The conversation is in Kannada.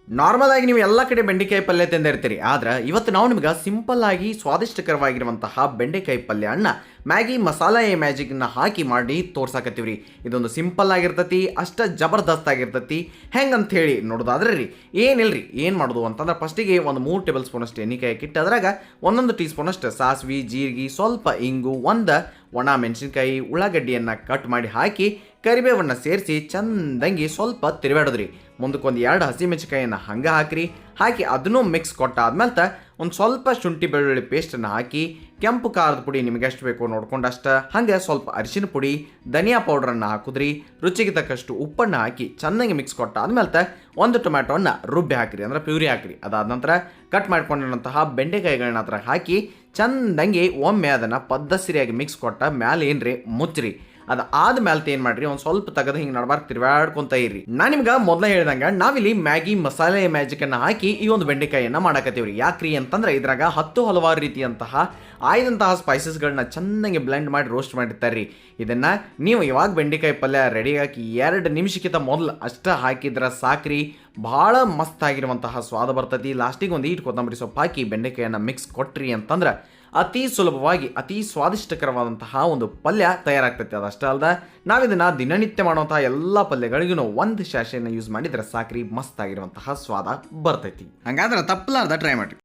ನಾರ್ಮಲ್ ಆಗಿ ನೀವು ಎಲ್ಲ ಕಡೆ ಬೆಂಡೆಕಾಯಿ ಪಲ್ಯ ತಿಂದಿರ್ತೀರಿ, ಆದ್ರೆ ಇವತ್ತು ನಾವು ನಿಮ್ಗೆ ಸಿಂಪಲ್ ಆಗಿ ಸ್ವಾದಿಷ್ಟಕರವಾಗಿರುವಂತಹ ಬೆಂಡೆಕಾಯಿ ಪಲ್ಯ ಅನ್ನ ಮ್ಯಾಗಿ ಮಸಾಲ ಮ್ಯಾಜಿಕ್ನ ಹಾಕಿ ಮಾಡಿ ತೋರ್ಸಾಕತ್ತೀವ್ರಿ. ಇದೊಂದು ಸಿಂಪಲ್ ಆಗಿರ್ತತಿ, ಅಷ್ಟ ಜಬರ್ದಸ್ತ್ ಆಗಿರ್ತತಿ. ಹೆಂಗಂತ ಹೇಳಿ ನೋಡೋದಾದ್ರೆ ರೀ ಏನಿಲ್ರಿ, ಏನು ಮಾಡೋದು ಅಂತಂದ್ರೆ ಫಸ್ಟಿಗೆ ಒಂದು 3 ಟೇಬಲ್ ಸ್ಪೂನ್ ಅಷ್ಟು ಎಣ್ಣೆಕಾಯಿ ಇಟ್ಟು ಅದ್ರಾಗ 1 ಟೀ ಸ್ಪೂನ್ ಅಷ್ಟು ಸಾಸಿವೆ, ಜೀರಿಗೆ, ಸ್ವಲ್ಪ ಇಂಗು, ಒಂದು ಒಣ ಮೆಣಸಿನ್ಕಾಯಿ, ಉಳ್ಳಾಗಡ್ಡಿಯನ್ನು ಕಟ್ ಮಾಡಿ ಹಾಕಿ ಕರಿಬೇವನ್ನು ಸೇರಿಸಿ ಚಂದಂಗಿ ಸ್ವಲ್ಪ ತಿರುವಾಡೋದ್ರಿ. ಮುಂದಕ್ಕೊಂದು 2 ಹಸಿಮೆಣಸಿನ್ಕಾಯಿಯನ್ನು ಹಂಗೆ ಹಾಕಿ ಅದನ್ನು ಮಿಕ್ಸ್ ಕೊಟ್ಟಾದ್ಮೇಲೆ ಒಂದು ಸ್ವಲ್ಪ ಶುಂಠಿ ಬೆಳ್ಳುಳ್ಳಿ ಪೇಸ್ಟನ್ನು ಹಾಕಿ ಕೆಂಪು ಖಾರದ ಪುಡಿ ನಿಮಗೆ ಎಷ್ಟು ಬೇಕೋ ನೋಡ್ಕೊಂಡಷ್ಟ, ಹಾಗೆ ಸ್ವಲ್ಪ ಅರಿಶಿನ ಪುಡಿ, ಧನಿಯಾ ಪೌಡ್ರನ್ನು ಹಾಕಿದ್ರಿ, ರುಚಿಗೆ ತಕ್ಕಷ್ಟು ಉಪ್ಪನ್ನು ಹಾಕಿ ಚೆನ್ನಾಗಿ ಮಿಕ್ಸ್ ಕೊಟ್ಟಾದ್ಮೇಲೆ 1 ಟೊಮ್ಯಾಟೋವನ್ನು ರುಬ್ಬಿ ಹಾಕಿರಿ, ಅಂದ್ರೆ ಪ್ಯೂರಿ ಹಾಕಿರಿ. ಅದಾದ ನಂತರ ಕಟ್ ಮಾಡ್ಕೊಂಡಿರೋಂತಹ ಬೆಂಡೆಕಾಯಿಗಳನ್ನ ಹತ್ರ ಹಾಕಿ ಚಂದಂಗಿ ಒಮ್ಮೆ ಅದನ್ನು ಪದ್ದಸರಿಯಾಗಿ ಮಿಕ್ಸ್ ಕೊಟ್ಟ ಮ್ಯಾಲೆ ಏನ್ರಿ ಮುಚ್ಚ್ರಿ. ಅದು ಆದ್ಮೇಲೆ ಏನು ಮಾಡ್ರಿ, ಒಂದು ಸ್ವಲ್ಪ ತೆಗೆದು ಹಿಂಗೆ ನಡ್ಬಾರ್ದು ತಿರುವಾಡ್ಕೊಂತ ಇರ್ರಿ. ನಾನು ನಿಮ್ಗೆ ಮೊದಲೇ ಹೇಳ್ದಂಗೆ ನಾವಿಲ್ಲಿ ಮ್ಯಾಗಿ ಮಸಾಲೆ ಮ್ಯಾಜಿಕನ್ನು ಹಾಕಿ ಈ ಒಂದು ಬೆಂಡೆಕಾಯಿಯನ್ನು ಮಾಡಕತ್ತೀವ್ರಿ. ಯಾಕ್ರಿ ಅಂತಂದ್ರೆ ಇದ್ರಾಗ 10 ಹಲವಾರು ರೀತಿಯಂತಹ ಆಯ್ದಂತಹ ಸ್ಪೈಸಸ್ಗಳನ್ನ ಚೆನ್ನಾಗಿ ಬ್ಲೆಂಡ್ ಮಾಡಿ ರೋಸ್ಟ್ ಮಾಡಿರ್ತಾರೆ ರೀ. ಇದನ್ನು ನೀವು ಇವಾಗ ಬೆಂಡೆಕಾಯಿ ಪಲ್ಯ ರೆಡಿ ಹಾಕಿ 2 ನಿಮಿಷಕ್ಕಿಂತ ಮೊದಲು ಅಷ್ಟ ಹಾಕಿದ್ರೆ ಸಾಕ್ರಿ, ಭಾಳ ಮಸ್ತ್ ಆಗಿರುವಂತಹ ಸ್ವಾದ ಬರ್ತೈತಿ. ಲಾಸ್ಟಿಗೆ ಒಂದು ಕೊತ್ತಂಬರಿ ಸೊಪ್ಪು ಹಾಕಿ ಬೆಂಡೆಕಾಯಿಯನ್ನು ಮಿಕ್ಸ್ ಕೊಟ್ರಿ ಅಂತಂದ್ರೆ ಅತಿ ಸುಲಭವಾಗಿ ಅತಿ ಸ್ವಾದಿಷ್ಟಕರವಾದಂತಹ ಒಂದು ಪಲ್ಯ ತಯಾರಾಗ್ತೈತೆ. ಅದಷ್ಟೇ ಅಲ್ಲದೆ ನಾವಿದನ್ನು ದಿನನಿತ್ಯ ಮಾಡುವಂತಹ ಎಲ್ಲ ಪಲ್ಯಗಳಿಗೂ 1 ಶಾಷೆಯನ್ನು ಯೂಸ್ ಮಾಡಿದರೆ ಸಾಕ್ರಿ, ಮಸ್ತ್ ಆಗಿರುವಂತಹ ಸ್ವಾದ ಬರ್ತೈತಿ. ಹಂಗಾದ್ರೆ ತಪ್ಪಲಾರ್ದ ಟ್ರೈ ಮಾಡಿ.